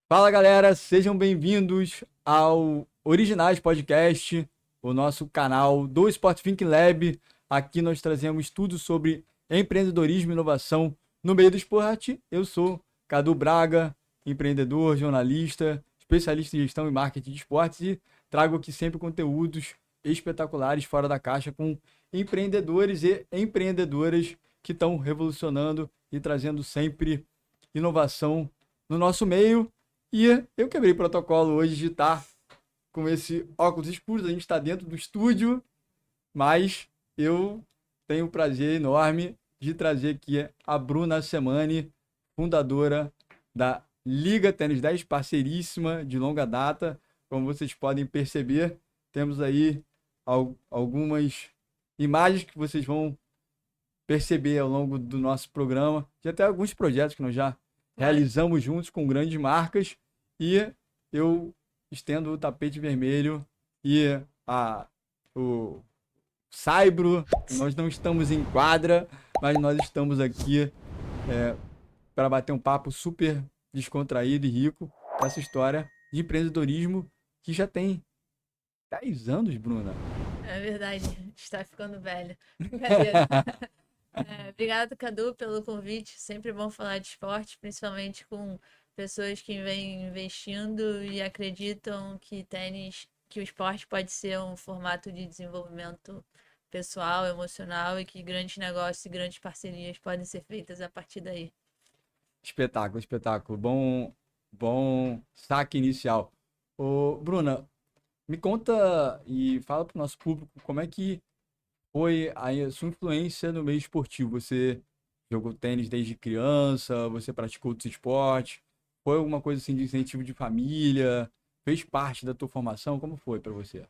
Fala galera, sejam bem-vindos ao Originais Podcast, o nosso canal do Sport Thinking Lab. Aqui nós trazemos tudo sobre empreendedorismo e inovação no meio do esporte. Eu sou Cadu Braga, empreendedor, jornalista, especialista em gestão e marketing de esportes e trago aqui sempre conteúdos espetaculares fora da caixa com empreendedores e empreendedoras que estão revolucionando e trazendo sempre inovação no nosso meio. E eu quebrei protocolo hoje de estar com esse óculos escuros. A gente está dentro do estúdio, mas eu tenho o prazer enorme de trazer aqui a Bruna Semani, fundadora da Liga Tênis 10, parceiríssima de longa data. Como vocês podem perceber, temos aí algumas imagens que vocês vão perceber ao longo do nosso programa. Já até alguns projetos que nós já realizamos juntos com grandes marcas. E eu estendo o tapete vermelho e o saibro. Nós não estamos em quadra, mas nós estamos aqui para bater um papo super descontraído e rico com essa história de empreendedorismo que já tem 10 anos, Bruna. É verdade, está ficando velha. Brincadeira. Obrigado, Cadu, pelo convite. Sempre bom falar de esporte, principalmente com pessoas que vêm investindo e acreditam que o esporte pode ser um formato de desenvolvimento pessoal, emocional e que grandes negócios e grandes parcerias podem ser feitas a partir daí. Espetáculo, espetáculo. Bom saque inicial. Ô, Bruna, me conta e fala para o nosso público como é que foi a sua influência no meio esportivo. Você jogou tênis desde criança, você praticou outros esportes, foi alguma coisa assim de incentivo de família, fez parte da tua formação? Como foi para você?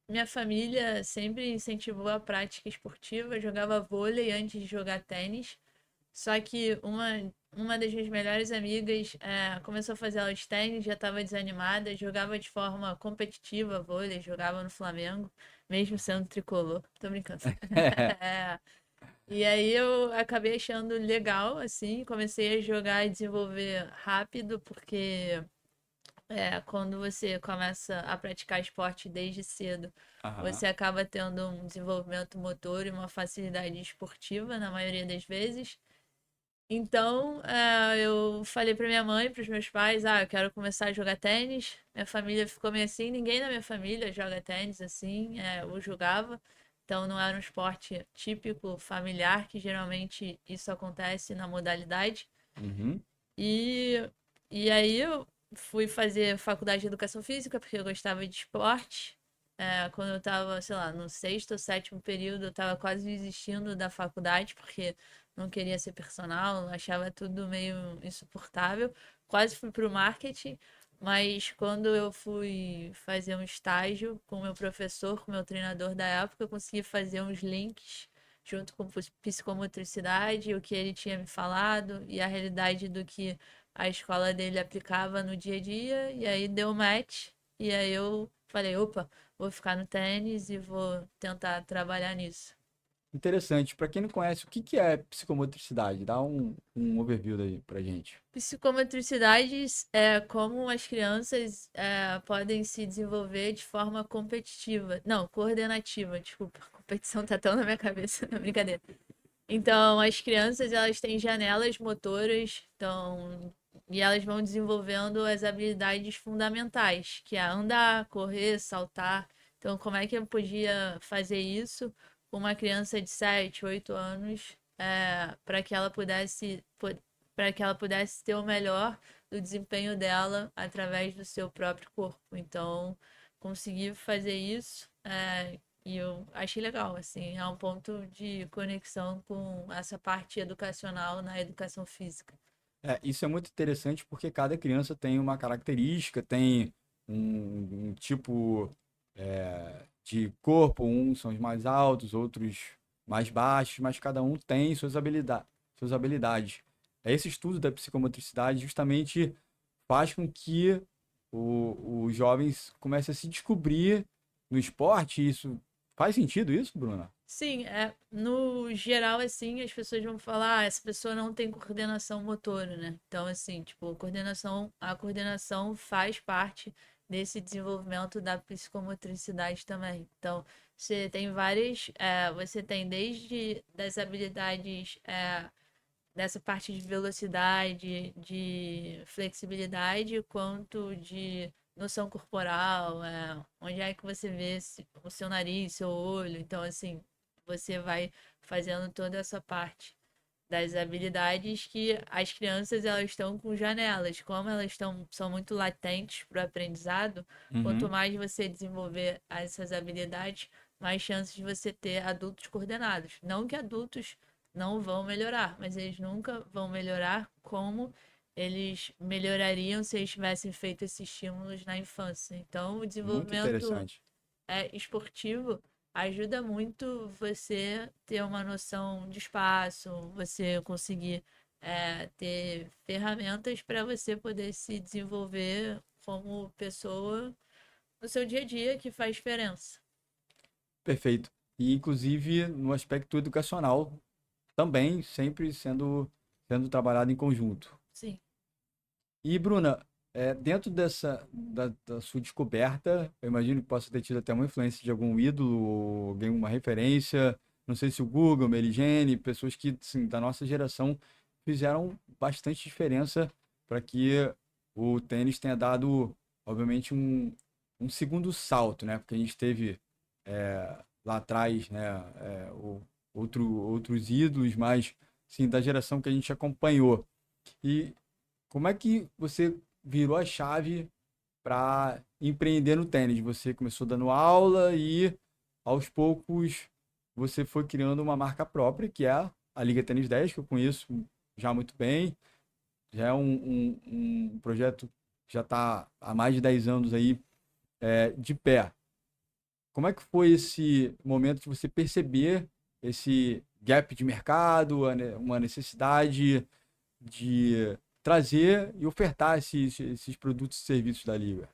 Minha família sempre incentivou a prática esportiva, eu jogava vôlei antes de jogar tênis. Só que uma das minhas melhores amigas começou a fazer aula de tênis, já estava desanimada, jogava de forma competitiva vôlei, jogava no Flamengo, mesmo sendo tricolor. Tô brincando. É, e aí eu acabei achando legal, assim, comecei a jogar e desenvolver rápido, porque quando você começa a praticar esporte desde cedo, Aham. você acaba tendo um desenvolvimento motor e uma facilidade esportiva na maioria das vezes. Então, eu falei pra minha mãe, pros meus pais, eu quero começar a jogar tênis. Minha família ficou meio assim, ninguém na minha família joga tênis assim, ou jogava. Então, não era um esporte típico familiar, que geralmente isso acontece na modalidade. Uhum. E, e aí eu fui fazer faculdade de educação física, porque eu gostava de esporte. Quando eu tava, sei lá, no sexto ou sétimo período, eu tava quase desistindo da faculdade, porque não queria ser personal, achava tudo meio insuportável. Quase fui pro marketing, mas quando eu fui fazer um estágio com o meu professor, com o meu treinador da época, eu consegui fazer uns links junto com psicomotricidade, o que ele tinha me falado e a realidade do que a escola dele aplicava no dia a dia, e aí deu match, e aí eu falei, opa, vou ficar no tênis e vou tentar trabalhar nisso. Interessante. Para quem não conhece, o que que é psicomotricidade? Dá um overview aí pra gente. Psicomotricidades é como as crianças podem se desenvolver de forma competitiva. Não, coordenativa, desculpa. Competição tá tão na minha cabeça, não, brincadeira. Então, as crianças, elas têm janelas motoras, então, e elas vão desenvolvendo as habilidades fundamentais, que é andar, correr, saltar. Então, como é que eu podia fazer isso com uma criança de 7, 8 anos, para que ela pudesse ter o melhor do desempenho dela através do seu próprio corpo. Então, consegui fazer isso. E eu achei legal, assim, é um ponto de conexão com essa parte educacional na educação física. Isso é muito interessante porque cada criança tem uma característica, tem um tipo de corpo, uns são os mais altos, outros mais baixos, mas cada um tem suas habilidades. Esse estudo da psicomotricidade justamente faz com que os jovens comecem a se descobrir no esporte, isso Faz sentido isso, Bruna? Sim, no geral, assim, as pessoas vão falar, essa pessoa não tem coordenação motora, né? Então, assim, tipo, a coordenação faz parte desse desenvolvimento da psicomotricidade também. Então, você tem desde das habilidades, dessa parte de velocidade, de flexibilidade, quanto de noção corporal, onde é que você vê o seu nariz, seu olho. Então, assim, você vai fazendo toda essa parte das habilidades que as crianças elas estão com janelas, como são muito latentes para o aprendizado, quanto Uhum. mais você desenvolver essas habilidades, mais chances de você ter adultos coordenados. Não que adultos não vão melhorar, mas eles nunca vão melhorar como eles melhorariam se eles tivessem feito esses estímulos na infância. Então, o Muito desenvolvimento interessante. esportivo ajuda muito você ter uma noção de espaço, você conseguir ter ferramentas para você poder se desenvolver como pessoa no seu dia a dia, que faz diferença. Perfeito. E, inclusive, no aspecto educacional, também sempre sendo trabalhado em conjunto. Sim. E, Bruna, dentro da sua descoberta, eu imagino que possa ter tido até uma influência de algum ídolo, ou alguma referência, não sei se o Google, Mary Jane, pessoas que, assim, da nossa geração fizeram bastante diferença para que o tênis tenha dado, obviamente, um segundo salto, né? Porque a gente teve lá atrás, né, outros ídolos, mas, sim, da geração que a gente acompanhou. E como é que você virou a chave para empreender no tênis? Você começou dando aula e aos poucos você foi criando uma marca própria, que é a Liga Tênis 10, que eu conheço já muito bem. Já é um projeto que já está há mais de 10 anos aí de pé. Como é que foi esse momento de você perceber esse gap de mercado, uma necessidade de trazer e ofertar esses produtos e serviços da Liga?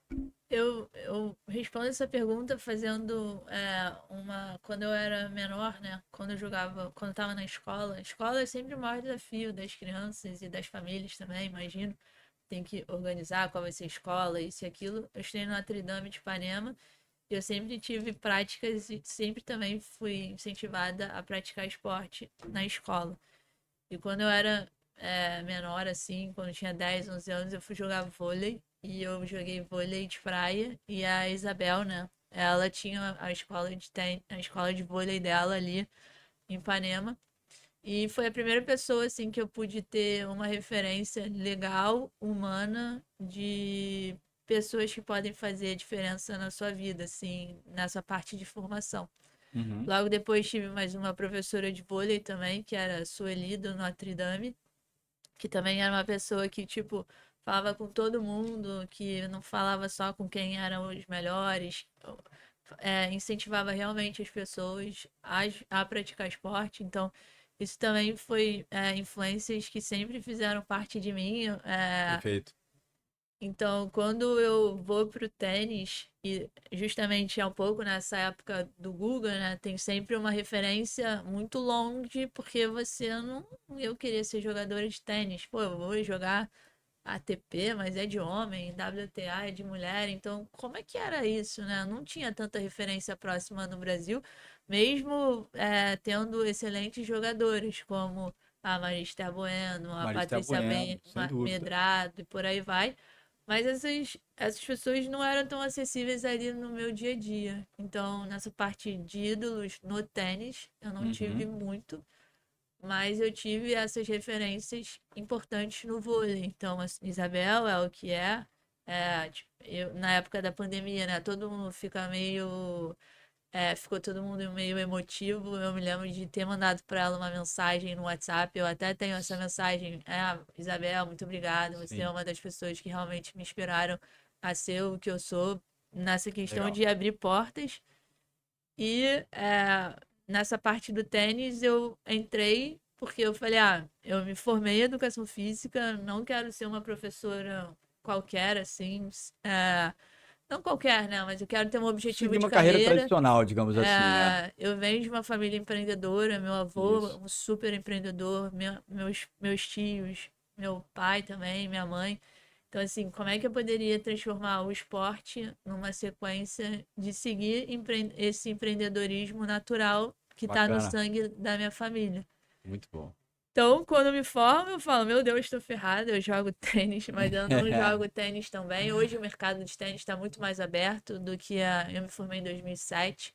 Eu respondo essa pergunta fazendo uma. Quando eu era menor, né? Quando eu jogava, quando eu estava na escola. A escola é sempre o maior desafio das crianças e das famílias também, imagino. Tem que organizar qual vai ser a escola, isso e aquilo. Eu estudei no Notre Dame de Ipanema e eu sempre tive práticas e sempre também fui incentivada a praticar esporte na escola. E quando eu era menor, assim, quando eu tinha 10 11 anos, eu fui jogar vôlei. E eu joguei vôlei de praia. E a Isabel, né? Ela tinha a escola de vôlei dela ali em Ipanema. E foi a primeira pessoa, assim, que eu pude ter uma referência legal, humana, de pessoas que podem fazer a diferença na sua vida, assim, nessa parte de formação. Uhum. Logo depois tive mais uma professora de vôlei também, que era a Sueli do Notre Dame, que também era uma pessoa que, tipo, falava com todo mundo, que não falava só com quem eram os melhores, incentivava realmente as pessoas a praticar esporte. Então, isso também foi influências que sempre fizeram parte de mim. Perfeito. Então, quando eu vou pro tênis, e justamente é um pouco nessa época do Google, né? Tem sempre uma referência muito longe, porque você não. Eu queria ser jogadora de tênis. Pô, eu vou jogar ATP, mas é de homem, WTA é de mulher. Então, como é que era isso, né? Não tinha tanta referência próxima no Brasil, mesmo tendo excelentes jogadores, como a Marista Bueno, a Marista Patrícia Bueno, sem dúvida. Medrado e por aí vai. Mas essas pessoas não eram tão acessíveis ali no meu dia a dia. Então, nessa parte de ídolos no tênis, eu não tive Uhum. muito, mas eu tive essas referências importantes no vôlei. Então, a Isabel é o que é. Tipo, na época da pandemia, né? Todo mundo fica meio ficou todo mundo meio emotivo. Eu me lembro de ter mandado para ela uma mensagem no WhatsApp. Eu até tenho essa mensagem. Isabel, muito obrigada. Você é Sim, uma das pessoas que realmente me inspiraram a ser o que eu sou nessa questão legal. de abrir portas. E nessa parte do tênis eu entrei porque eu falei, eu me formei em educação física, não quero ser uma professora qualquer, assim. não qualquer, né? Mas eu quero ter um objetivo Seguir de uma carreira carreira. tradicional, digamos assim, né? Eu venho de uma família empreendedora, meu avô, Isso. um super empreendedor, meus tios, meu pai também, minha mãe. Então, assim, como é que eu poderia transformar o esporte numa sequência de seguir esse empreendedorismo natural que está no Bacana. sangue da minha família? Muito bom. Então, quando eu me formo, eu falo, meu Deus, estou ferrada, eu jogo tênis, mas eu não jogo tênis tão bem. Hoje o mercado de tênis está muito mais aberto do que eu me formei em 2007.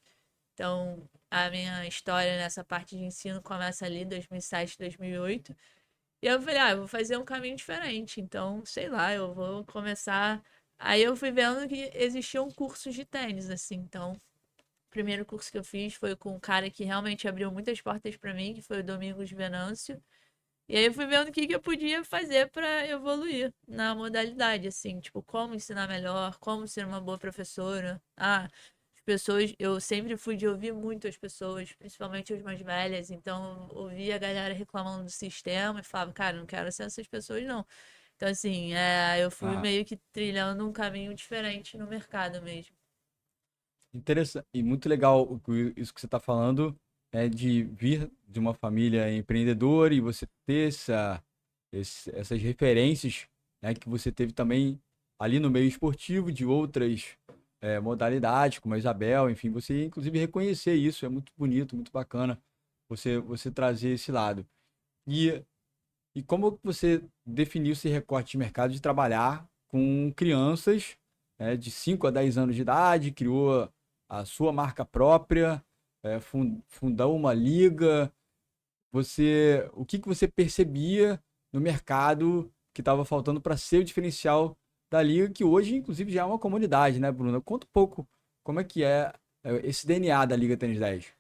Então, a minha história nessa parte de ensino começa ali, 2007, 2008. E eu falei, eu vou fazer um caminho diferente. Então, sei lá, eu vou começar. Aí eu fui vendo que existiam cursos de tênis, assim. Então, o primeiro curso que eu fiz foi com um cara que realmente abriu muitas portas para mim, que foi o Domingos Venâncio. E aí eu fui vendo o que eu podia fazer para evoluir na modalidade, assim, tipo, como ensinar melhor, como ser uma boa professora. As pessoas, eu sempre fui de ouvir muito as pessoas, principalmente as mais velhas, então eu ouvia a galera reclamando do sistema e falava, cara, não quero ser essas pessoas, não. Então, assim, eu fui Aham. meio que trilhando um caminho diferente no mercado mesmo. Interessante e muito legal isso que você está falando, é de vir de uma família empreendedora e você ter essas referências, né, que você teve também ali no meio esportivo de outras modalidades, como a Isabel, enfim, você inclusive reconhecer isso é muito bonito, muito bacana você trazer esse lado. E, e como que você definiu esse recorte de mercado de trabalhar com crianças, né, de 5 a 10 anos de idade, criou a sua marca própria, fundou uma liga. O que que você percebia no mercado que estava faltando para ser o diferencial da liga, que hoje, inclusive, já é uma comunidade, né, Bruna? Conta um pouco como é que esse DNA da Liga Tênis 10.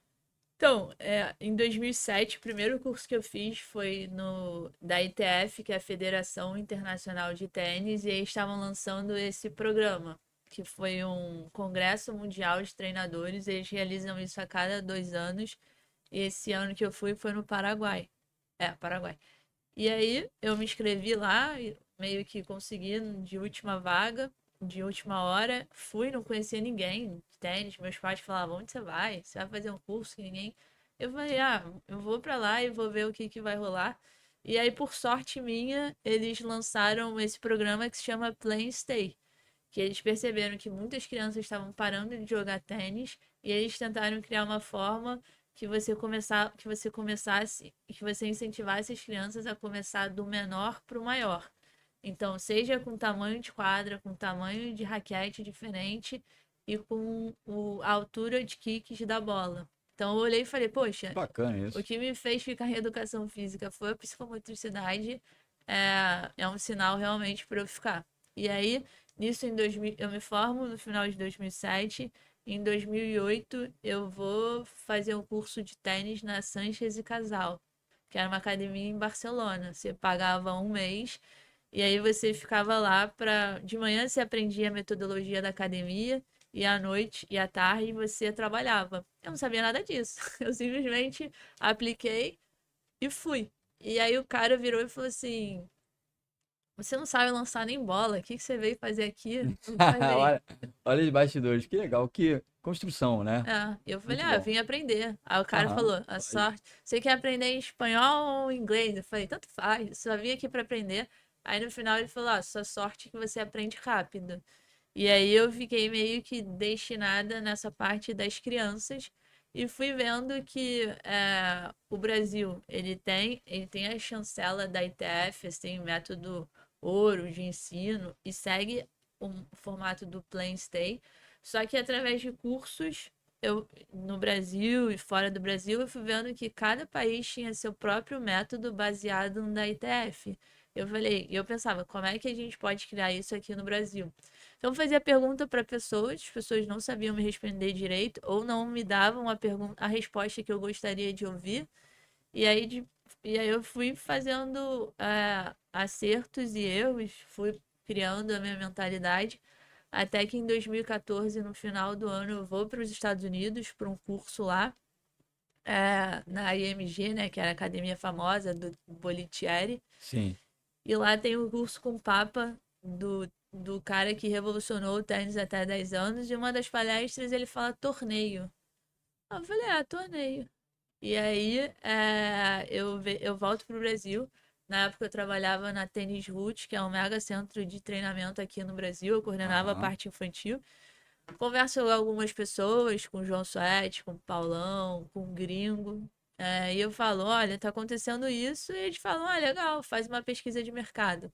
Então, em 2007, o primeiro curso que eu fiz foi no da ITF, que é a Federação Internacional de Tênis, e aí estavam lançando esse programa, que foi um congresso mundial de treinadores. Eles realizam isso a cada 2 anos, e esse ano que eu fui foi no Paraguai. Paraguai. E aí eu me inscrevi lá, e meio que consegui de última vaga, de última hora. Fui, não conhecia ninguém de tênis. Meus pais falavam: onde você vai? Você vai fazer um curso que ninguém. Eu falei: eu vou pra lá e vou ver o que vai rolar. E aí, por sorte minha, eles lançaram esse programa que se chama Play and Stay. Que eles perceberam que muitas crianças estavam parando de jogar tênis e eles tentaram criar uma forma que você incentivasse as crianças a começar do menor para o maior. Então, seja com tamanho de quadra, com tamanho de raquete diferente e com a altura de kicks da bola. Então, eu olhei e falei, Que poxa, bacana o isso. que me fez ficar em educação física foi a psicomotricidade, é um sinal realmente para eu ficar. E aí, nisso em 2000, eu me formo no final de 2007. Em 2008, eu vou fazer um curso de tênis na Sanchez e Casal, que era uma academia em Barcelona. Você pagava um mês e aí você ficava lá para. De manhã você aprendia a metodologia da academia e à noite e à tarde você trabalhava. Eu não sabia nada disso. Eu simplesmente apliquei e fui. E aí o cara virou e falou assim: Você não sabe lançar nem bola, o que que você veio fazer aqui? Eu falei. Olha, olha os bastidores, que legal, que construção, né? Eu falei, Muito eu bom. vim aprender. Aí o cara Aham. falou, a sorte, você quer aprender em espanhol ou inglês? Eu falei, tanto faz, eu só vim aqui para aprender. Aí no final ele falou, sua sorte é que você aprende rápido. E aí eu fiquei meio que destinada nessa parte das crianças e fui vendo que o Brasil, ele tem a chancela da ITF, assim, método ouro de ensino, e segue o formato do Play and Stay, só que através de cursos, no Brasil e fora do Brasil, eu fui vendo que cada país tinha seu próprio método baseado no da ITF. Eu pensava, como é que a gente pode criar isso aqui no Brasil? Então, eu fazia pergunta para pessoas, as pessoas não sabiam me responder direito ou não me davam a resposta que eu gostaria de ouvir. E aí, e aí eu fui fazendo acertos e erros, fui criando a minha mentalidade, até que em 2014, no final do ano, eu vou para os Estados Unidos para um curso lá, na IMG, né, que era a academia famosa do Bolitieri. Sim. E lá tem um curso com o Papa do do cara que revolucionou o tênis até 10 anos, e uma das palestras ele fala torneio. Eu falei, torneio. E aí eu volto pro Brasil. Na época eu trabalhava na Tênis Roots, que é um mega centro de treinamento aqui no Brasil. Eu coordenava a Aham. parte infantil. Converso com algumas pessoas, com o João Soete, com o Paulão, com o Gringo. E eu falo, olha, tá acontecendo isso. E eles falam, legal, faz uma pesquisa de mercado.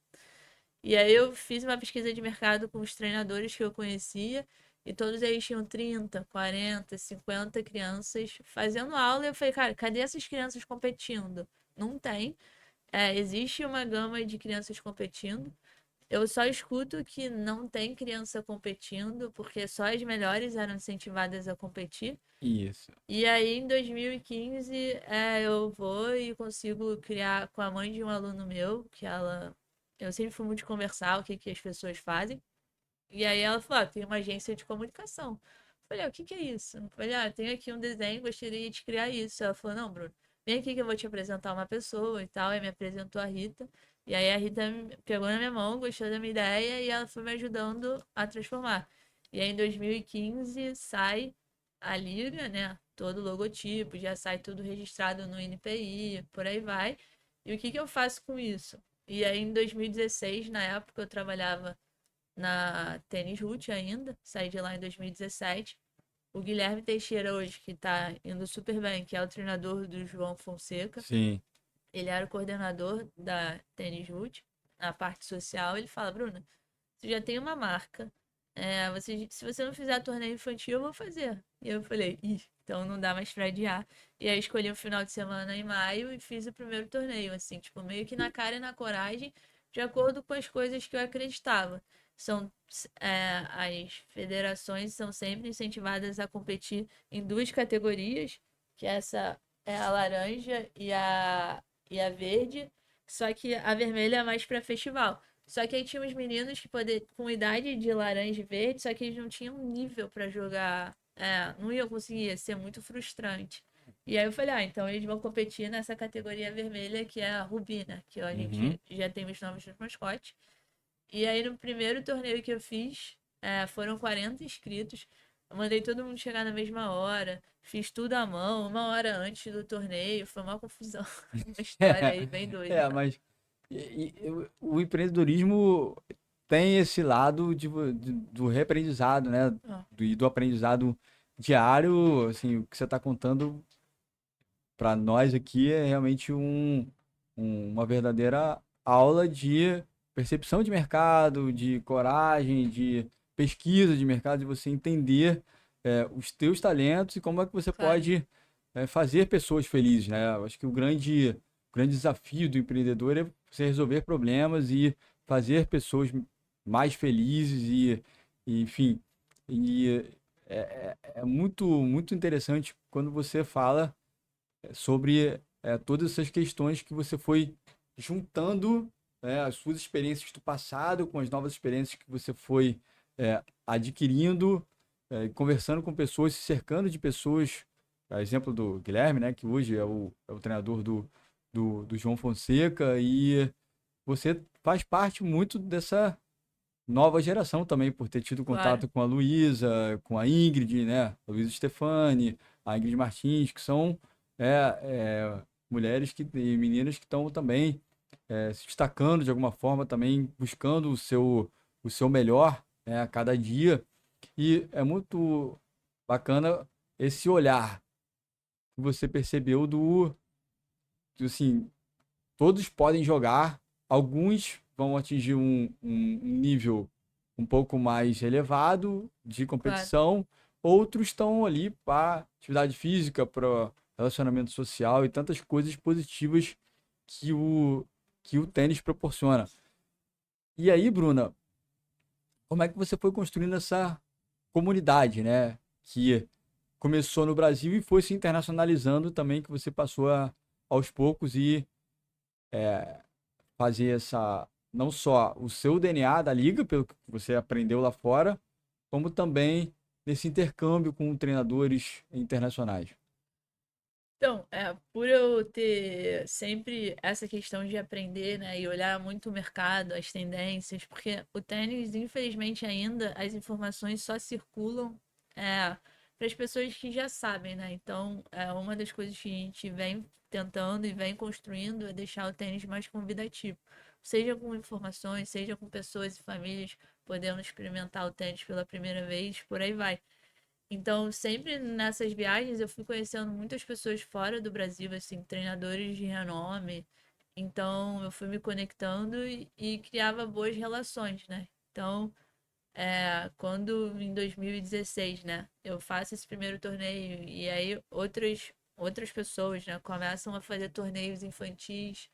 E aí eu fiz uma pesquisa de mercado com os treinadores que eu conhecia. E todos eles tinham 30, 40, 50 crianças fazendo aula. E eu falei, cara, cadê essas crianças competindo? Não tem. Existe uma gama de crianças competindo. Eu só escuto que não tem criança competindo, porque só as melhores eram incentivadas a competir. Isso. E aí, em 2015, eu vou e consigo criar com a mãe de um aluno meu, que ela. Eu sempre fui muito de conversar o que, que as pessoas fazem. E aí ela falou: tem uma agência de comunicação. Eu falei: o que, que é isso? Eu falei: tenho aqui um desenho, gostaria de criar isso. Ela falou: não, Bruno, vem aqui que eu vou te apresentar uma pessoa e tal. Aí me apresentou a Rita. E aí a Rita pegou na minha mão, gostou da minha ideia e ela foi me ajudando a transformar. E aí em 2015 sai a liga, né? Todo o logotipo, já sai tudo registrado no NPI, por aí vai. E o que que eu faço com isso? E aí em 2016, na época eu trabalhava na Tênis Root ainda, saí de lá em 2017. O Guilherme Teixeira hoje, que tá indo super bem, que é o treinador do João Fonseca, Sim. ele era o coordenador da Tênis Root, na parte social, ele fala, Bruna, você já tem uma marca, se você não fizer torneio infantil, eu vou fazer. E eu falei, então não dá mais pra adiar. E aí escolhi um final de semana em maio e fiz o primeiro torneio, assim, tipo, meio que na cara e na coragem, de acordo com as coisas que eu acreditava. São, as federações são sempre incentivadas a competir em duas categorias, que essa é a laranja e a verde, só que a vermelha é mais para festival. Só que aí tinha uns meninos que com idade de laranja e verde, só que eles não tinham nível para jogar. Não iam conseguir, ia ser muito frustrante. E aí eu falei, então eles vão competir nessa categoria vermelha, que é a Rubi, né? Que a Uhum. gente já tem os nomes dos mascotes. E aí no primeiro torneio que eu fiz, foram 40 inscritos. Eu mandei todo mundo chegar na mesma hora. Fiz tudo à mão, uma hora antes do torneio. Foi uma confusão. Uma história aí bem doida. Mas o empreendedorismo tem esse lado do reaprendizado, né? Ó, Do aprendizado diário, assim, o que você está contando para nós aqui é realmente uma verdadeira aula de percepção de mercado, de coragem, de pesquisa de mercado, de você entender os teus talentos e como é que você claro, pode fazer pessoas felizes, né? Eu acho que o grande desafio do empreendedor é você resolver problemas e fazer pessoas mais felizes enfim, e é muito, muito interessante quando você fala sobre todas essas questões que você foi juntando, as suas experiências do passado com as novas experiências que você foi adquirindo, conversando com pessoas, se cercando de pessoas, a exemplo do Guilherme, né, que hoje é o treinador do João Fonseca, e você faz parte muito dessa nova geração também, por ter tido claro. contato com a Luísa, com a Ingrid, né? A Luísa Stefani, a Ingrid Martins, que são mulheres e meninas que estão também se destacando de alguma forma, também buscando o seu melhor, a cada dia. E é muito bacana esse olhar que você percebeu assim, todos podem jogar, alguns vão atingir um nível um pouco mais elevado de Claro. competição, outros estão ali para atividade física, para relacionamento social e tantas coisas positivas que o tênis proporciona. E aí, Bruna, como é que você foi construindo essa comunidade, né? Que começou no Brasil e foi se internacionalizando também, que você passou aos poucos e fazer não só o seu DNA da liga, pelo que você aprendeu lá fora, como também nesse intercâmbio com treinadores internacionais. Então, por eu ter sempre essa questão de aprender, né, e olhar muito o mercado, as tendências, porque o tênis, infelizmente, ainda as informações só circulam para as pessoas que já sabem, né? Então, uma das coisas que a gente vem tentando e vem construindo é deixar o tênis mais convidativo, seja com informações, seja com pessoas e famílias podendo experimentar o tênis pela primeira vez, por aí vai. Então, sempre nessas viagens eu fui conhecendo muitas pessoas fora do Brasil, assim, treinadores de renome. Então, eu fui me conectando e criava boas relações, né? Então, quando em 2016, né, eu faço esse primeiro torneio e aí outras pessoas, né, começam a fazer torneios infantis,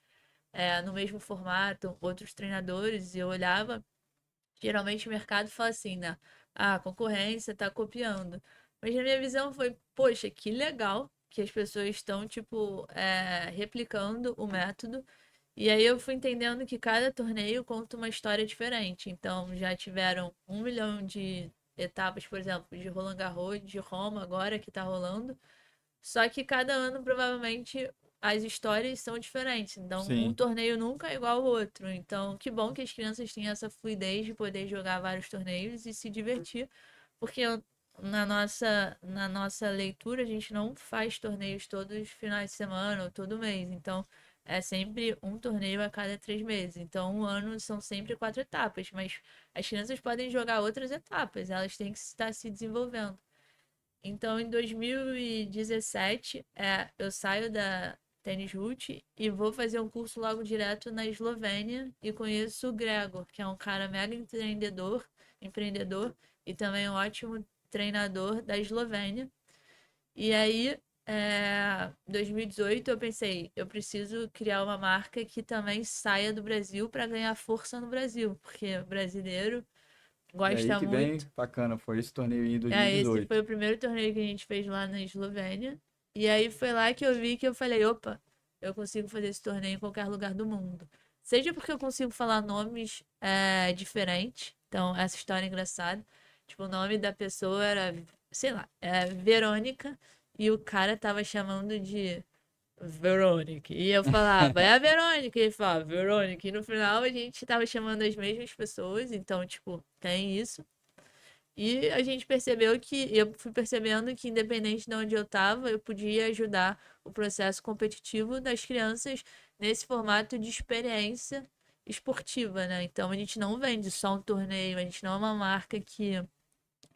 no mesmo formato, outros treinadores, e eu olhava. Geralmente o mercado fala assim, né? Ah, a concorrência tá copiando. Mas na minha visão foi, poxa, que legal que as pessoas estão, tipo, replicando o método. E aí eu fui entendendo que cada torneio conta uma história diferente. Então já tiveram 1 milhão de etapas, por exemplo, de Roland Garros, de Roma agora que tá rolando. Só que cada ano, provavelmente, as histórias são diferentes. Então, um Sim, torneio nunca é igual ao outro. Então, que bom que as crianças têm essa fluidez de poder jogar vários torneios e se divertir. Porque na nossa leitura, a gente não faz torneios todos os finais de semana ou todo mês. Então, é sempre um torneio a cada 3 meses. Então, um ano são sempre 4 etapas. Mas as crianças podem jogar outras etapas. Elas têm que estar se desenvolvendo. Então, em 2017, eu saio da Tênis Root e vou fazer um curso logo direto na Eslovênia e conheço o Gregor, que é um cara mega empreendedor e também um ótimo treinador da Eslovênia. E aí, 2018, eu pensei, eu preciso criar uma marca que também saia do Brasil para ganhar força no Brasil, porque o brasileiro e aí gosta que vem, muito. bacana, foi esse torneio aí em Esse 2018. foi o primeiro torneio que a gente fez lá na Eslovênia. E aí foi lá que eu vi que eu falei, opa, eu consigo fazer esse torneio em qualquer lugar do mundo. Seja porque eu consigo falar nomes diferentes. Então, essa história é engraçada. Tipo, o nome da pessoa era, sei lá, Verônica. E o cara tava chamando de Verônica. E eu falava, é a Verônica. E ele falava, Verônica. E no final a gente tava chamando as mesmas pessoas. Então, tipo, tem isso. E a gente percebeu que, eu fui percebendo que, independente de onde eu estava, eu podia ajudar o processo competitivo das crianças nesse formato de experiência esportiva, né? Então a gente não vende só um torneio, a gente não é uma marca que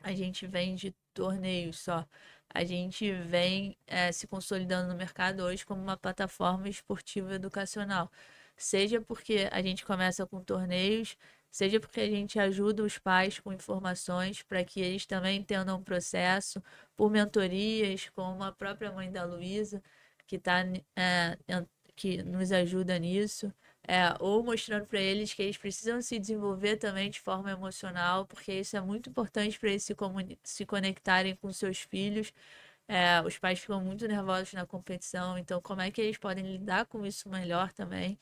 a gente vende torneios só. A gente vem se consolidando no mercado hoje como uma plataforma esportiva educacional. Seja porque a gente começa com torneios, seja porque a gente ajuda os pais com informações para que eles também entendam o processo, por mentorias, como a própria mãe da Luísa, que, que nos ajuda nisso. Ou mostrando para eles que eles precisam se desenvolver também de forma emocional, porque isso é muito importante para eles se conectarem com seus filhos. Os pais ficam muito nervosos na competição, então como é que eles podem lidar com isso melhor também?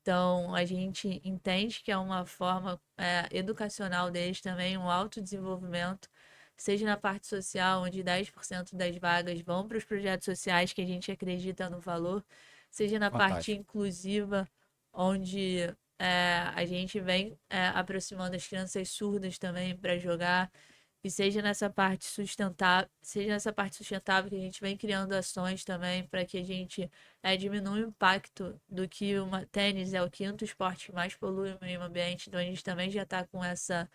Então a gente entende que é uma forma educacional deles também, um autodesenvolvimento, seja na parte social, onde 10% das vagas vão para os projetos sociais que a gente acredita no valor, seja na parte Fantástico. inclusiva, onde a gente vem aproximando as crianças surdas também para jogar, e seja nessa parte sustentável que a gente vem criando ações também para que a gente diminua o impacto do que uma tênis é o quinto esporte que mais polui o meio ambiente, então a gente também já está com essa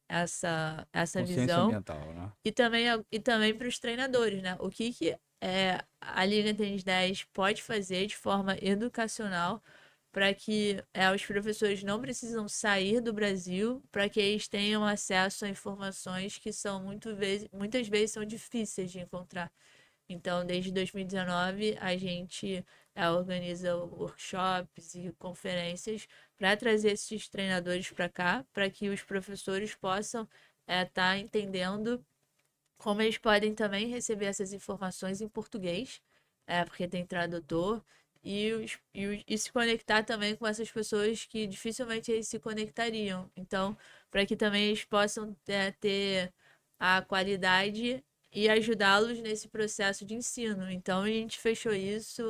Consciência visão. ambiental, né? E também para os treinadores, né? O que a Liga Tênis 10 pode fazer de forma educacional para que os professores não precisam sair do Brasil para que eles tenham acesso a informações que são muitas vezes são difíceis de encontrar. Então, desde 2019, a gente organiza workshops e conferências para trazer esses treinadores para cá, para que os professores possam estar entendendo como eles podem também receber essas informações em português, porque tem tradutor, e se conectar também com essas pessoas que dificilmente eles se conectariam. Então, para que também eles possam ter a qualidade e ajudá-los nesse processo de ensino. Então a gente fechou isso,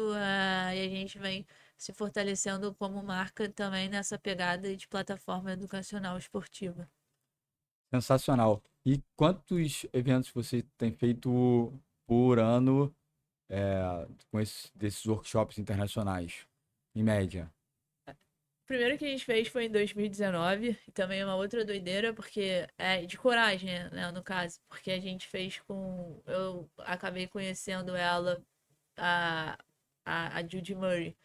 e a gente vem se fortalecendo como marca também nessa pegada de plataforma educacional esportiva. Sensacional. E quantos eventos você tem feito por ano com desses workshops internacionais, em média? O primeiro que a gente fez foi em 2019, e também é uma outra doideira, porque é de coragem, né, no caso, porque a gente fez com. Eu acabei conhecendo ela, a, a Judy Murray,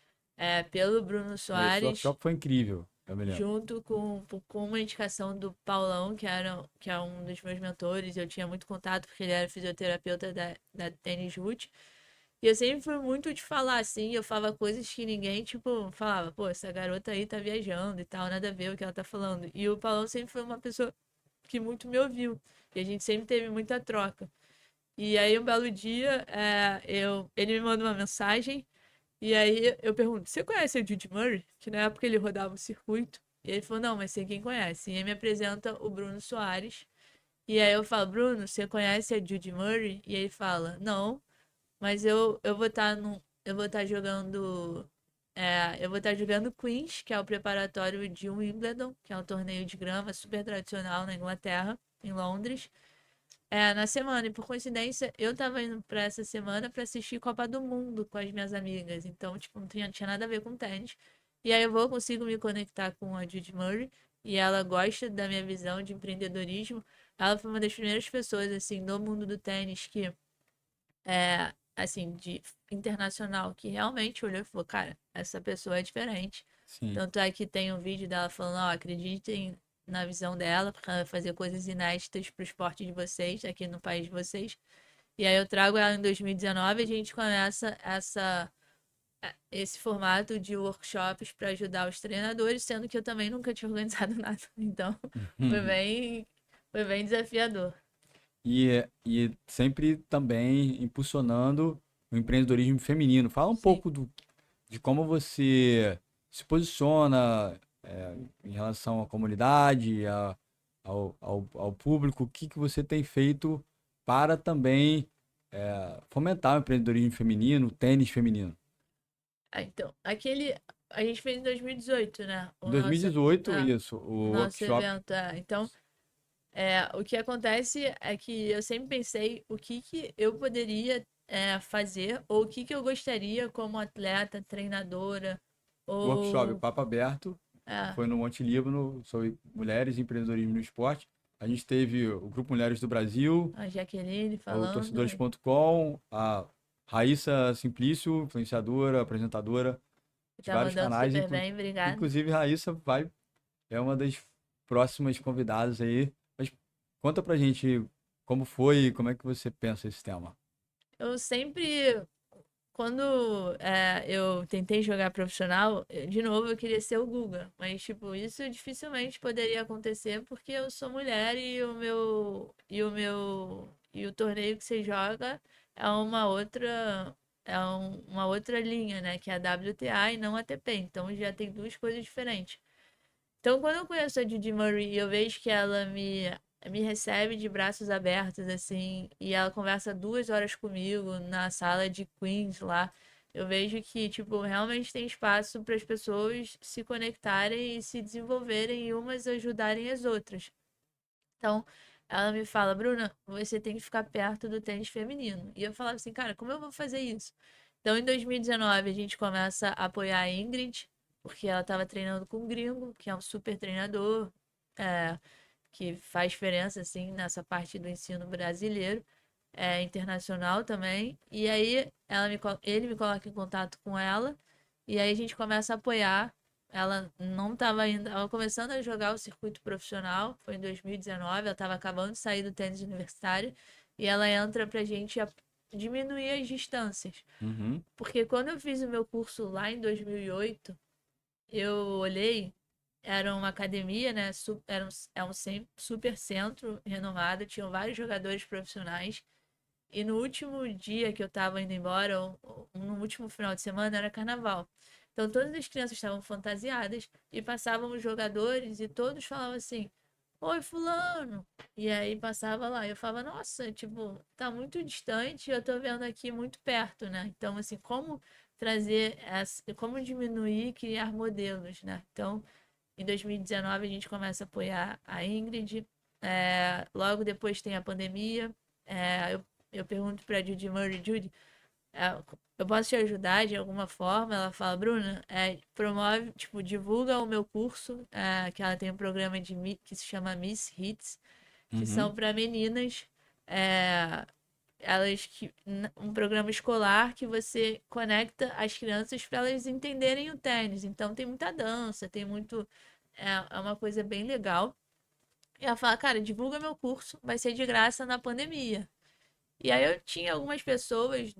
pelo Bruno Esse Soares, workshop foi incrível, eu me lembro. junto com uma indicação do Paulão, que é um dos meus mentores. Eu tinha muito contato, porque ele era fisioterapeuta da Tênis Root. E eu sempre fui muito de falar, assim, eu falava coisas que ninguém, tipo, falava, pô, essa garota aí tá viajando e tal, nada a ver o que ela tá falando. E o Paulão sempre foi uma pessoa que muito me ouviu. E a gente sempre teve muita troca. E aí, um belo dia, ele me manda uma mensagem, e aí eu pergunto, você conhece o Judy Murray? Que na época ele rodava o circuito. E ele falou, não, mas sei quem conhece. E aí me apresenta o Bruno Soares. E aí eu falo, Bruno, você conhece a Judy Murray? E ele fala, não. Mas eu vou estar no, eu vou estar jogando. Eu vou estar jogando Queens, que é o preparatório de Wimbledon, que é um torneio de grama super tradicional na Inglaterra, em Londres. Na semana, e por coincidência, eu tava indo pra essa semana pra assistir Copa do Mundo com as minhas amigas. Então, tipo, não tinha nada a ver com tênis. E aí consigo me conectar com a Judy Murray. E ela gosta da minha visão de empreendedorismo. Ela foi uma das primeiras pessoas, assim, no mundo do tênis que assim, de internacional, que realmente olhou e falou, cara, essa pessoa é diferente. Sim. Tanto é que tem um vídeo dela falando, ó, acreditem na visão dela, porque ela vai fazer coisas inéditas pro esporte de vocês, aqui no país de vocês. E aí eu trago ela em 2019 e a gente começa esse formato de workshops para ajudar os treinadores, sendo que eu também nunca tinha organizado nada. Então, foi bem, foi bem desafiador. E sempre também impulsionando o empreendedorismo feminino. Fala um Sim. pouco de como você se posiciona em relação à comunidade, ao público, o que você tem feito para também fomentar o empreendedorismo feminino, o tênis feminino. Então, a gente fez em 2018, né? Em 2018, isso, O o nosso workshop. evento. Então, o que acontece é que eu sempre pensei o que que eu poderia fazer, ou o que que eu gostaria como atleta, treinadora, Workshop ou Papo Aberto, é, foi no Monte Líbano, sobre mulheres e empreendedorismo no esporte. A gente teve o Grupo Mulheres do Brasil, a Jaqueline o falando, torcedores.com, a Raíssa Simplício, influenciadora, apresentadora que de tá vários mandando canais. super bem, obrigada. Inclusive, Raíssa é uma das próximas convidadas aí. Mas conta pra gente como foi e como é que você pensa esse tema. Eu sempre Quando eu tentei jogar profissional, de novo eu queria ser o Guga, mas tipo, isso dificilmente poderia acontecer porque eu sou mulher e o torneio que você joga é uma outra linha, né, que é a WTA e não a ATP, então já tem duas coisas diferentes. Então, quando eu conheço a Didi Murray e eu vejo que ela me recebe de braços abertos, assim, e ela conversa 2 horas comigo na sala de Queens lá, eu vejo que, tipo, realmente tem espaço para as pessoas se conectarem e se desenvolverem e umas ajudarem as outras. Então, ela me fala, Bruna, você tem que ficar perto do tênis feminino. E eu falava assim, cara, como eu vou fazer isso? Então, em 2019, a gente começa a apoiar a Ingrid, porque ela estava treinando com o Gringo, que é um super treinador, é, que faz diferença, assim, nessa parte do ensino brasileiro, internacional também. E aí, ele me coloca em contato com ela, e aí a gente começa a apoiar. Ela não estava ainda, ela começando a jogar o circuito profissional, foi em 2019, ela estava acabando de sair do tênis universitário, e ela entra pra gente diminuir as distâncias. Uhum. Porque quando eu fiz o meu curso lá em 2008, eu olhei, era uma academia, né? Super centro renomado, tinham vários jogadores profissionais. E no último dia que eu tava indo embora, ou no último final de semana, era carnaval. Então todas as crianças estavam fantasiadas e passavam os jogadores e todos falavam assim: oi, fulano. E aí passava lá. Eu falava, nossa, tipo, tá muito distante, eu tô vendo aqui muito perto, né? Então, assim, como trazer essa, como diminuir e criar modelos, né? Então, em 2019 a gente começa a apoiar a Ingrid. Logo depois tem a pandemia. Eu pergunto pra Judy Murray, Judy, é, eu posso te ajudar de alguma forma? Ela fala, Bruna, promove, tipo, divulga o meu curso, que ela tem um programa que se chama Miss Hits, que Uhum. são para meninas, é, um programa escolar que você conecta as crianças para elas entenderem o tênis. Então tem muita dança, tem muito, é uma coisa bem legal. E ela fala, cara, divulga meu curso, vai ser de graça na pandemia. E aí eu tinha algumas pessoas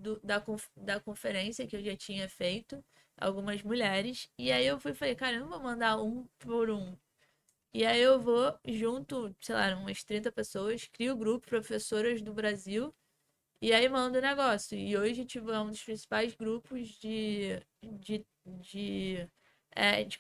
da conferência que eu já tinha feito, algumas mulheres, e aí eu fui e falei, cara, eu não vou mandar um por um. E aí eu vou junto, sei lá, umas 30 pessoas, crio o grupo Professoras do Brasil, e aí mando o negócio. E hoje, tipo, é um dos principais grupos de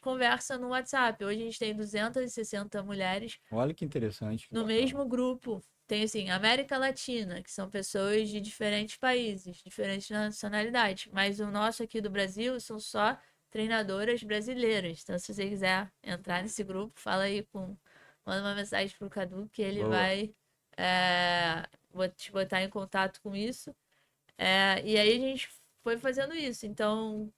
conversa no WhatsApp. Hoje a gente tem 260 mulheres Olha que interessante, que no bacana. mesmo grupo. Tem, assim, América Latina, que são pessoas de diferentes países, diferentes nacionalidades. Mas o nosso aqui do Brasil são só treinadoras brasileiras. Então, se você quiser entrar nesse grupo, fala aí com. Manda uma mensagem pro Cadu que ele Boa. vai vou te botar em contato com isso. E aí a gente foi fazendo isso. Então,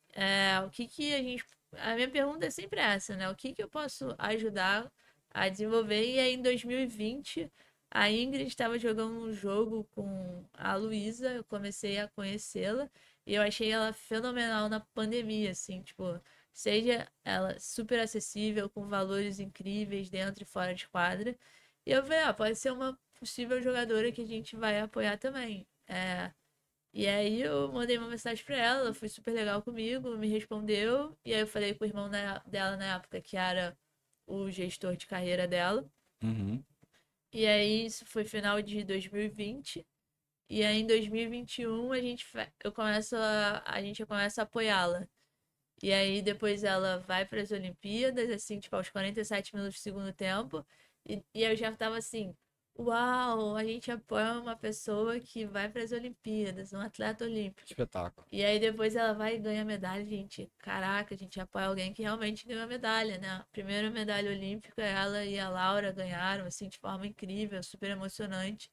o que que a gente. A minha pergunta é sempre essa, né? O que que eu posso ajudar a desenvolver? E aí, em 2020, a Ingrid estava jogando um jogo com a Luísa, eu comecei a conhecê-la e eu achei ela fenomenal na pandemia, assim, tipo, seja ela super acessível, com valores incríveis dentro e fora de quadra. E eu falei, pode ser uma possível jogadora que a gente vai apoiar também. E aí eu mandei uma mensagem pra ela, ela foi super legal comigo, me respondeu. E aí eu falei com o irmão dela na época, que era o gestor de carreira dela. Uhum. E aí isso foi final de 2020. E aí em 2021 a gente começa a apoiá-la. E aí depois ela vai para as Olimpíadas, assim, tipo, aos 47 minutos do segundo tempo. E eu já tava assim, uau, a gente apoia uma pessoa que vai para as Olimpíadas, um atleta olímpico. Espetáculo. E aí depois ela vai e ganha medalha, gente. Caraca, a gente apoia alguém que realmente ganhou a medalha, né? A primeira medalha olímpica, ela e a Laura ganharam, assim, de forma incrível, super emocionante.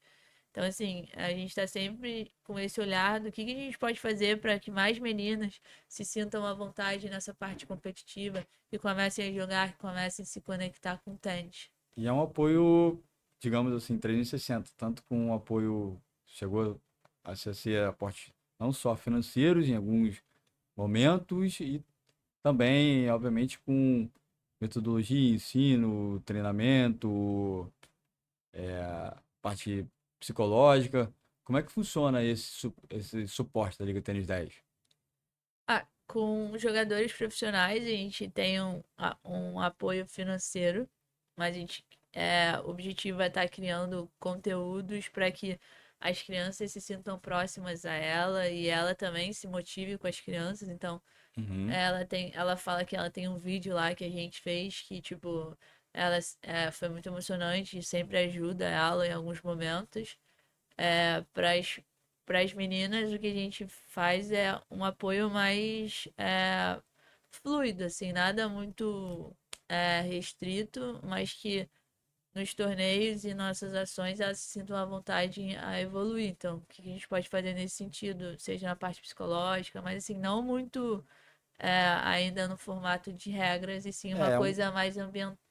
Então, assim, a gente está sempre com esse olhar do que a gente pode fazer para que mais meninas se sintam à vontade nessa parte competitiva e comecem a jogar, que comecem a se conectar com o tênis. E é um apoio, digamos assim, 360, tanto com um apoio, chegou a ser aporte não só financeiros em alguns momentos, e também, obviamente, com metodologia, ensino, treinamento, parte psicológica. Como é que funciona esse suporte da Liga Tênis 10? Com jogadores profissionais, a gente tem um apoio financeiro, mas o objetivo é estar criando conteúdos para que as crianças se sintam próximas a ela e ela também se motive com as crianças. Então, Uhum. ela fala que ela tem um vídeo lá que a gente fez que, tipo, foi muito emocionante e sempre ajuda ela em alguns momentos. Para as meninas, o que a gente faz é um apoio mais fluido, assim, nada muito restrito, mas que nos torneios e nossas ações elas se sintam à vontade a evoluir. Então, o que a gente pode fazer nesse sentido, seja na parte psicológica, mas assim, não muito ainda no formato de regras, e sim uma É, coisa mais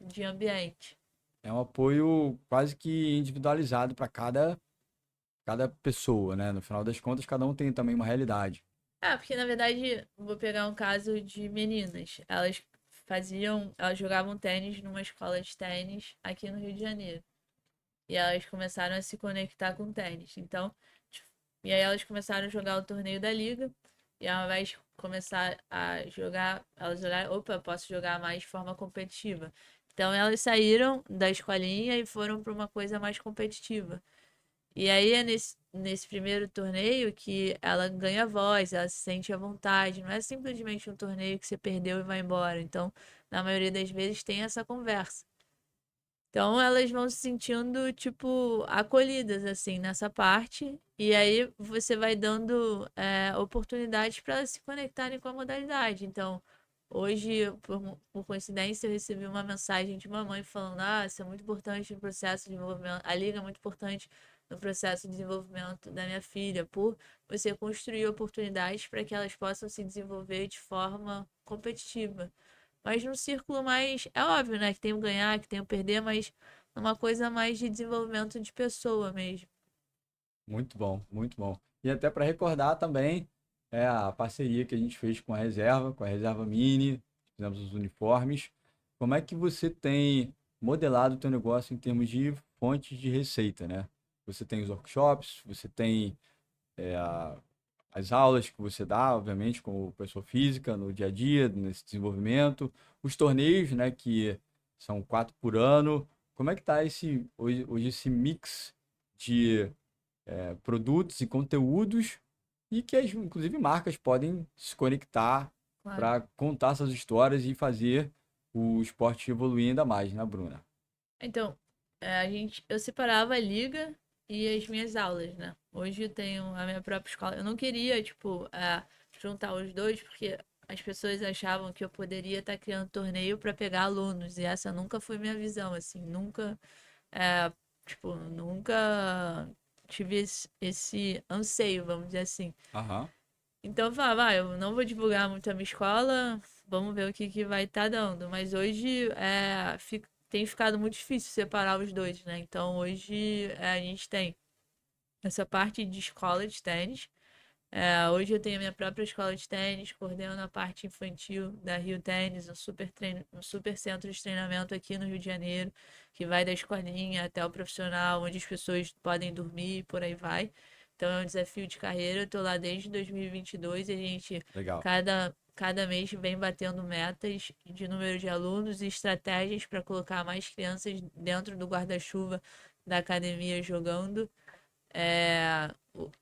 de ambiente. é um apoio quase que individualizado para cada pessoa, né? No final das contas, cada um tem também uma realidade. Porque na verdade, vou pegar um caso de meninas. Elas jogavam tênis numa escola de tênis aqui no Rio de Janeiro. E elas começaram a se conectar com tênis. Então, e aí elas começaram a jogar o torneio da liga. E ao invés de começar a jogar, elas olharam, opa, posso jogar mais de forma competitiva. Então elas saíram da escolinha e foram para uma coisa mais competitiva. E aí é nesse primeiro torneio que ela ganha voz, ela se sente à vontade. Não é simplesmente um torneio que você perdeu e vai embora. Então, na maioria das vezes, tem essa conversa. Então elas vão se sentindo, tipo, acolhidas, assim, nessa parte. E aí você vai dando oportunidades para elas se conectarem com a modalidade. Então, hoje, por coincidência, eu recebi uma mensagem de uma mãe falando: Ah, isso é muito importante no processo de desenvolvimento. A liga é muito importante no processo de desenvolvimento da minha filha, por você construir oportunidades para que elas possam se desenvolver de forma competitiva. Mas num círculo mais. É óbvio, né? Que tem o ganhar, que tem o perder, mas numa coisa mais de desenvolvimento de pessoa mesmo. Muito bom, muito bom. E até para recordar também a parceria que a gente fez com a Reserva Mini, fizemos os uniformes. Como é que você tem modelado o teu negócio em termos de fontes de receita, né? Você tem os workshops, você tem as aulas que você dá, obviamente, como pessoa física, no dia a dia, nesse desenvolvimento, os torneios, né, que são 4 por ano. Como é que está hoje esse mix de produtos e conteúdos e que inclusive marcas podem se conectar Claro. para contar essas histórias e fazer o esporte evoluir ainda mais, né, Bruna? Então, eu separava a liga e as minhas aulas, né? Hoje eu tenho a minha própria escola. Eu não queria, tipo, juntar os dois, porque as pessoas achavam que eu poderia estar criando torneio para pegar alunos, e essa nunca foi minha visão, assim, nunca, é, tipo, nunca tive esse anseio, vamos dizer assim. Aham. Então eu falava, eu não vou divulgar muito a minha escola, vamos ver o que que vai estar dando. Mas hoje tem ficado muito difícil separar os dois, né? Então hoje a gente tem essa parte de escola de tênis. Hoje eu tenho a minha própria escola de tênis, coordeno a parte infantil da Rio Tênis, um super centro de treinamento aqui no Rio de Janeiro, que vai da escolinha até o profissional, onde as pessoas podem dormir e por aí vai. Então é um desafio de carreira. Eu tô lá desde 2022 e a gente, Legal. cada mês, vem batendo metas de número de alunos e estratégias para colocar mais crianças dentro do guarda-chuva da academia jogando.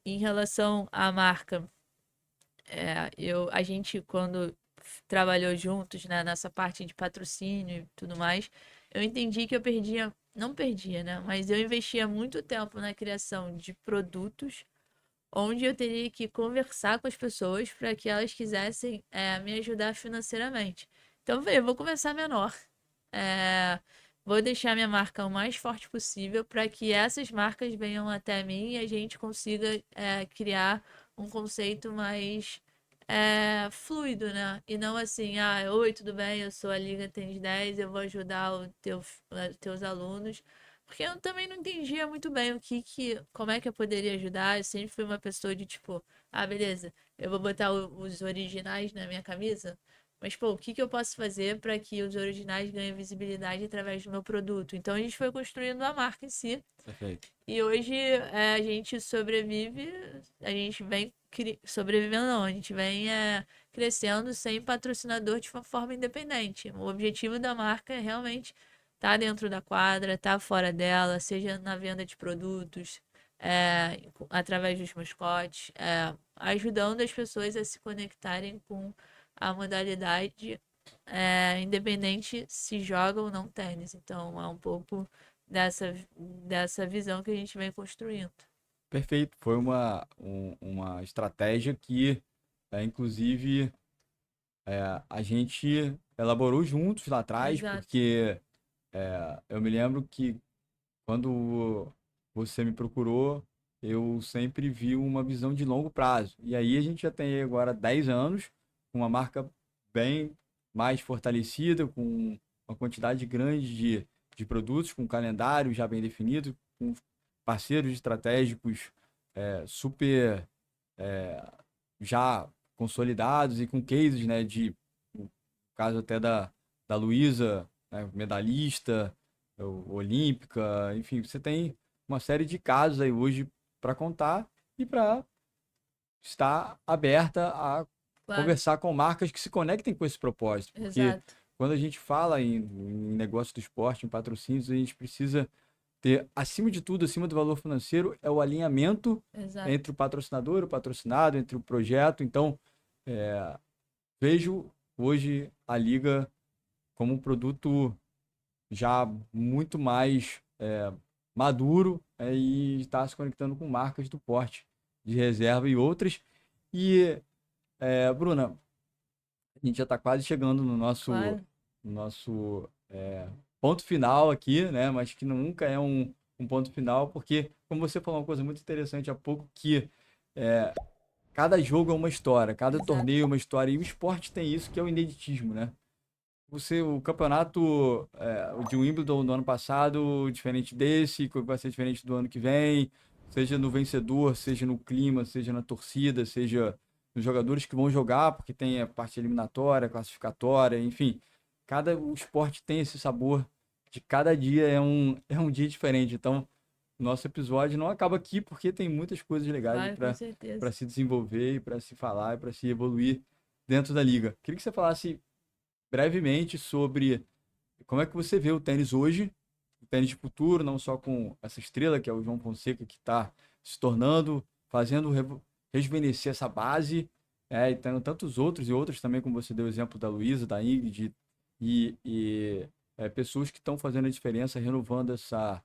Em relação à marca, a gente, quando trabalhou juntos, né, nessa parte de patrocínio e tudo mais, eu entendi que eu perdia, não perdia, né, mas eu investia muito tempo na criação de produtos onde eu teria que conversar com as pessoas para que elas quisessem me ajudar financeiramente. Então, eu vou começar menor. É, vou deixar minha marca o mais forte possível para que essas marcas venham até mim e a gente consiga criar um conceito mais fluido, né? E não assim, oi, tudo bem, eu sou a Liga Tênis 10, eu vou ajudar os teus alunos. Porque eu também não entendia muito bem como é que eu poderia ajudar. Eu sempre fui uma pessoa de tipo, beleza, eu vou botar os originais na minha camisa, mas pô, o que que eu posso fazer para que os originais ganhem visibilidade através do meu produto? Então a gente foi construindo a marca em si. Perfeito. E hoje a gente sobrevive, a gente vem sobrevivendo, não, a gente vem crescendo sem patrocinador de uma forma independente. O objetivo da marca é realmente estar dentro da quadra, estar fora dela, seja na venda de produtos, através dos mascotes, ajudando as pessoas a se conectarem com a modalidade, independente se joga ou não tênis. Então é um pouco dessa visão que a gente vem construindo. Perfeito. Foi uma estratégia que, inclusive, a gente elaborou juntos lá atrás, Exato, porque eu me lembro que quando você me procurou, eu sempre vi uma visão de longo prazo. E aí a gente já tem agora 10 anos, com uma marca bem mais fortalecida, com uma quantidade grande de produtos, com um calendário já bem definido, com parceiros estratégicos super já consolidados e com cases, né, no caso até da Luísa, né, medalhista, olímpica, enfim, você tem uma série de casos aí hoje para contar e para estar aberta a claro, conversar com marcas que se conectem com esse propósito, porque exato, quando a gente fala em negócio do esporte, em patrocínios, a gente precisa ter, acima de tudo, acima do valor financeiro, é o alinhamento exato. entre o patrocinador, o patrocinado, entre o projeto. Então, vejo hoje a Liga como um produto já muito mais maduro, e está se conectando com marcas do porte de reserva e outras. E, Bruna, a gente já está quase chegando no Claro. nosso ponto final aqui, né? Mas que nunca é um ponto final, porque, como você falou uma coisa muito interessante há pouco, que cada jogo é uma história, cada Exato. torneio é uma história, e o esporte tem isso, que é o ineditismo, né? O campeonato o de Wimbledon do ano passado, diferente desse, que vai ser diferente do ano que vem, seja no vencedor, seja no clima, seja na torcida, seja nos jogadores que vão jogar, porque tem a parte eliminatória, classificatória, enfim. O esporte tem esse sabor de cada dia é um dia diferente. Então, nosso episódio não acaba aqui, porque tem muitas coisas legais Claro, com certeza. para se desenvolver, para se falar, e para se evoluir dentro da liga. Queria que você falasse brevemente sobre como é que você vê o tênis hoje, o tênis de futuro, não só com essa estrela que é o João Fonseca, que está se tornando, fazendo rejuvenescer essa base, e tendo tantos outros e outros também, como você deu o exemplo da Luísa, da Ingrid, pessoas que estão fazendo a diferença, renovando essa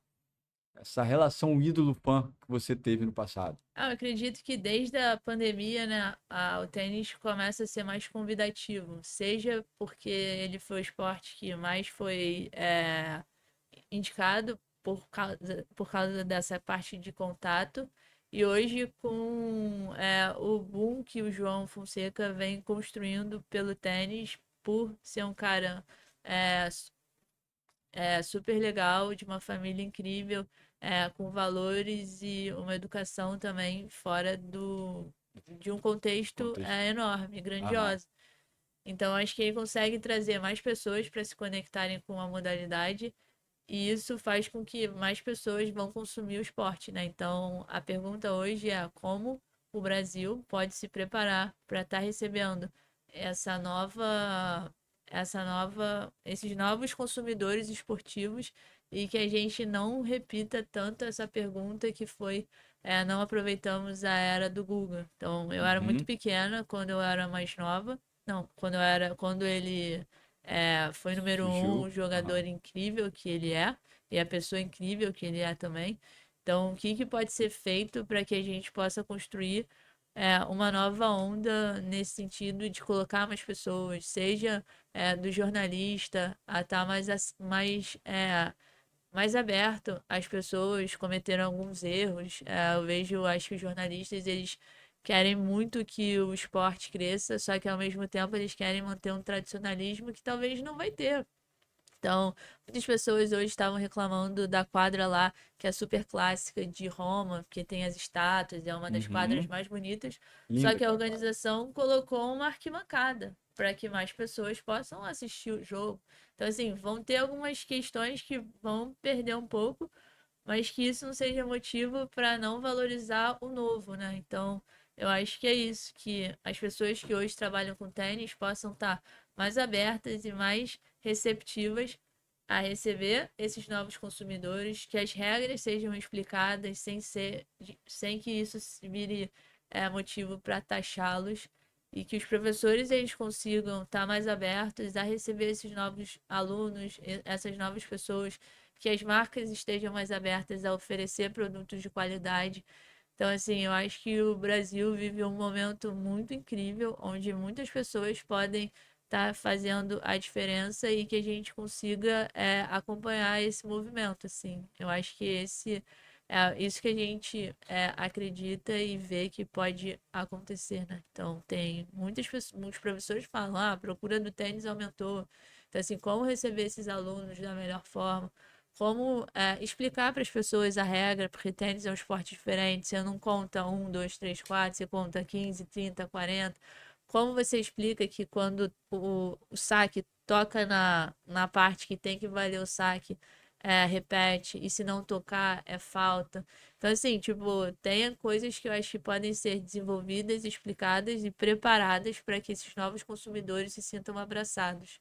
relação ídolo-fã que você teve no passado. Eu acredito que desde a pandemia, né, o tênis começa a ser mais convidativo, seja porque ele foi o esporte que mais foi indicado por causa dessa parte de contato, e hoje com o boom que o João Fonseca vem construindo pelo tênis, por ser um cara é, super legal, de uma família incrível, com valores e uma educação também fora de um contexto Contexto. enorme, Aham. grandioso. Então, acho que ele consegue trazer mais pessoas para se conectarem com a modalidade e isso faz com que mais pessoas vão consumir o esporte, né? Então, a pergunta hoje é como o Brasil pode se preparar para estar recebendo essa esses novos consumidores esportivos e que a gente não repita tanto essa pergunta que foi, não aproveitamos a era do Google. Então, eu era muito Uhum. pequena quando eu era mais nova. Não, quando ele foi número um, Surgiu. jogador Aham. incrível que ele é, e a pessoa incrível que ele é também. Então, o que que pode ser feito para que a gente possa construir uma nova onda nesse sentido de colocar mais pessoas, seja do jornalista a estar mais aberto às pessoas cometeram alguns erros. Eu vejo, acho que os jornalistas, eles querem muito que o esporte cresça, só que ao mesmo tempo eles querem manter um tradicionalismo que talvez não vai ter. Então, muitas pessoas hoje estavam reclamando da quadra lá, que é super clássica de Roma, porque tem as estátuas, é uma das quadras Uhum. mais bonitas. Só Linda que a aquela quadra. organização colocou uma arquibancada para que mais pessoas possam assistir o jogo. Então, assim, vão ter algumas questões que vão perder um pouco, mas que isso não seja motivo para não valorizar o novo, né? Então, eu acho que é isso, que as pessoas que hoje trabalham com tênis possam estar mais abertas e mais receptivas a receber esses novos consumidores, que as regras sejam explicadas sem que isso vire motivo para taxá-los e que os professores eles consigam estar mais abertos a receber esses novos alunos, essas novas pessoas, que as marcas estejam mais abertas a oferecer produtos de qualidade. Então, assim, eu acho que o Brasil vive um momento muito incrível, onde muitas pessoas podem estar fazendo a diferença e que a gente consiga acompanhar esse movimento, assim. Eu acho que esse é isso que a gente acredita e vê que pode acontecer, né? Então, tem muitas pessoas, muitos professores falam, a procura do tênis aumentou. Então, assim, como receber esses alunos da melhor forma? Como explicar para as pessoas a regra, porque tênis é um esporte diferente, você não conta um, dois, três, quatro, você conta 15, 30, 40. Como você explica que quando o saque toca na parte que tem que valer o saque, repete, e se não tocar, é falta. Então, assim, tipo, tem coisas que eu acho que podem ser desenvolvidas, explicadas e preparadas para que esses novos consumidores se sintam abraçados.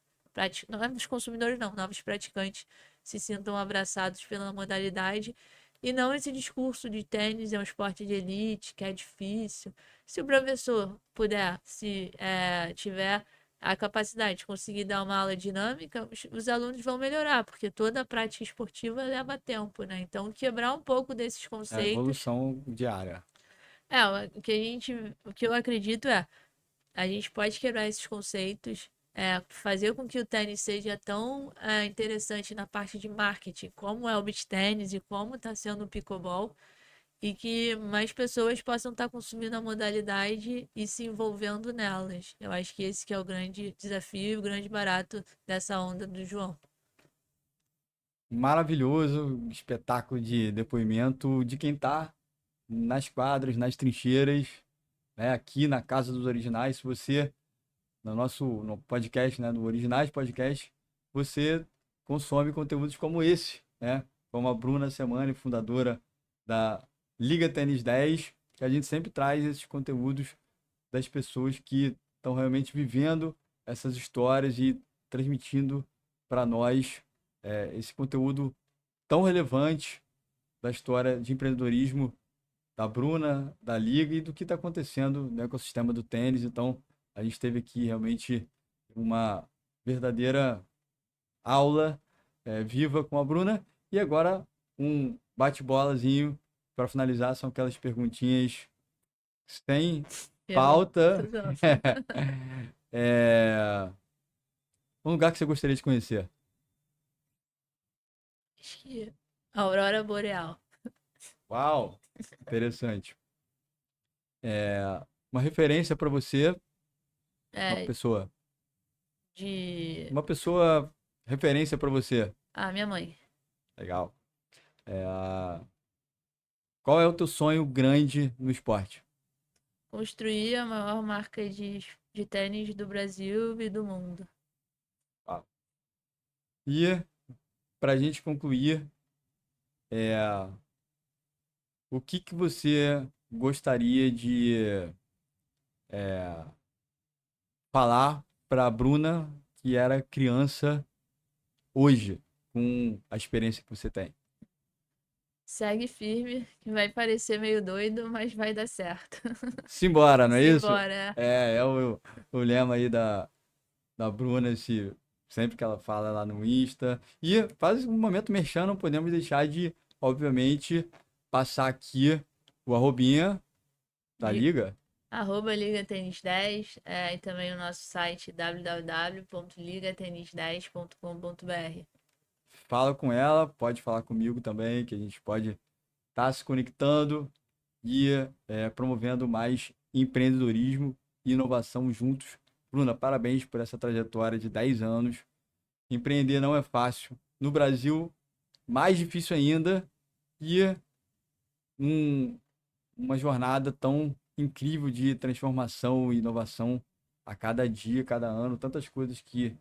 Novos consumidores não, novos praticantes se sintam abraçados pela modalidade e não esse discurso de tênis é um esporte de elite, que é difícil. Se o professor puder, se tiver a capacidade de conseguir dar uma aula dinâmica, os alunos vão melhorar, porque toda a prática esportiva leva tempo, né? Então, quebrar um pouco desses É a conceitos. evolução diária. O que eu acredito é, a gente pode quebrar esses conceitos, fazer com que o tênis seja tão interessante na parte de marketing, como é o beach tênis e como está sendo o pickleball, e que mais pessoas possam estar consumindo a modalidade e se envolvendo nelas. Eu acho que esse que é o grande desafio, o grande barato dessa onda do João. Maravilhoso, espetáculo de depoimento de quem tá nas quadras, nas trincheiras, né, aqui na Casa dos Originais. Se você, no podcast, né, no Originais Podcast, você consome conteúdos como esse, né? Como a Bruna Semani, fundadora da Liga Tênis 10, que a gente sempre traz esses conteúdos das pessoas que estão realmente vivendo essas histórias e transmitindo para nós esse conteúdo tão relevante da história de empreendedorismo da Bruna, da Liga e do que está acontecendo no ecossistema do tênis. Então, a gente teve aqui realmente uma verdadeira aula viva com a Bruna. E agora, um bate-bolazinho para finalizar, são aquelas perguntinhas sem Eu, pauta. tudo. É, um lugar que você gostaria de conhecer? Acho que Aurora Boreal. Uau, interessante. Uma referência para você, uma É, pessoa, de. uma pessoa referência para você. Ah, minha mãe. Legal. É, qual é o teu sonho grande no esporte? Construir a maior marca de tênis do Brasil e do mundo. Uau. E para a gente concluir, é, o que que você gostaria de falar para a Bruna, que era criança hoje, com a experiência que você tem? Segue firme, que vai parecer meio doido, mas vai dar certo. Simbora, não é isso? Simbora. É o lema aí da Bruna, sempre que ela fala lá no Insta. E faz um momento merchan, não podemos deixar de, obviamente, passar aqui o arrobinha da Li- Liga. Arroba Liga Tênis 10 e também o nosso site www.ligatenis10.com.br. Fala com ela, pode falar comigo também, que a gente pode estar se conectando e promovendo mais empreendedorismo e inovação juntos. Bruna, parabéns por essa trajetória de 10 anos. Empreender não é fácil. No Brasil, mais difícil ainda. E um, uma jornada tão incrível de transformação e inovação a cada dia, cada ano, tantas coisas que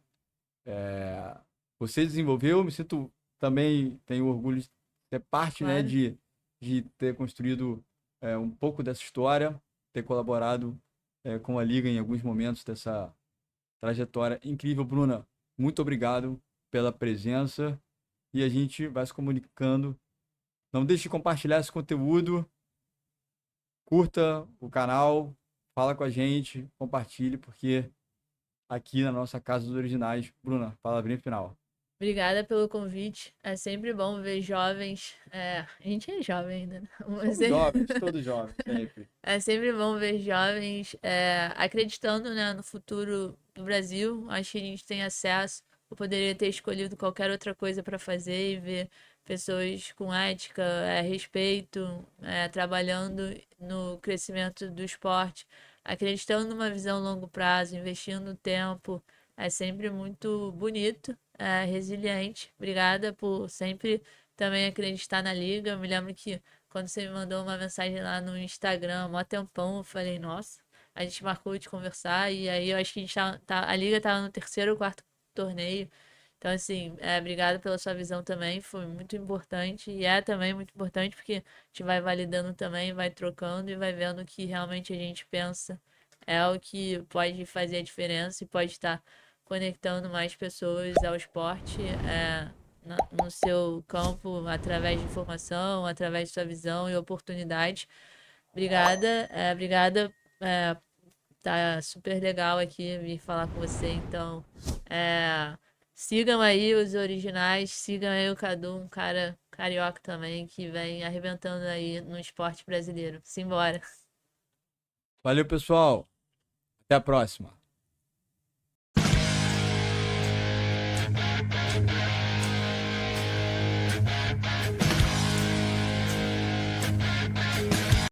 você desenvolveu. Me sinto também, tenho orgulho de ser parte, né, Claro. de ter construído um pouco dessa história, ter colaborado com a Liga em alguns momentos dessa trajetória incrível. Bruna, muito obrigado pela presença e a gente vai se comunicando. Não deixe de compartilhar esse conteúdo, curta o canal, fala com a gente, compartilhe, porque aqui na nossa Casa dos Originais, Bruna, palavrinha final. Obrigada pelo convite. É sempre bom ver jovens. A gente é jovem ainda, né? Mas Todos jovens, sempre. é sempre bom ver jovens acreditando, né, no futuro do Brasil. Acho que a gente tem acesso. Eu poderia ter escolhido qualquer outra coisa para fazer e ver pessoas com ética, respeito, trabalhando no crescimento do esporte, acreditando numa visão a longo prazo, investindo tempo. É sempre muito bonito, resiliente. Obrigada por sempre também acreditar na liga. Eu me lembro que quando você me mandou uma mensagem lá no Instagram, mó tempão, eu falei, nossa, a gente marcou de conversar e aí eu acho que a gente a liga tava no terceiro ou quarto torneio. Então, assim, obrigado pela sua visão também, foi muito importante e é também muito importante porque a gente vai validando também, vai trocando e vai vendo que realmente a gente pensa é o que pode fazer a diferença e pode estar conectando mais pessoas ao esporte. No seu campo através de informação, através de sua visão e oportunidade. Obrigada, obrigada tá super legal aqui vir falar com você. Então, sigam aí os originais, sigam aí o Cadu, um cara carioca também, que vem arrebentando aí no esporte brasileiro. Simbora! Valeu, pessoal. Até a próxima.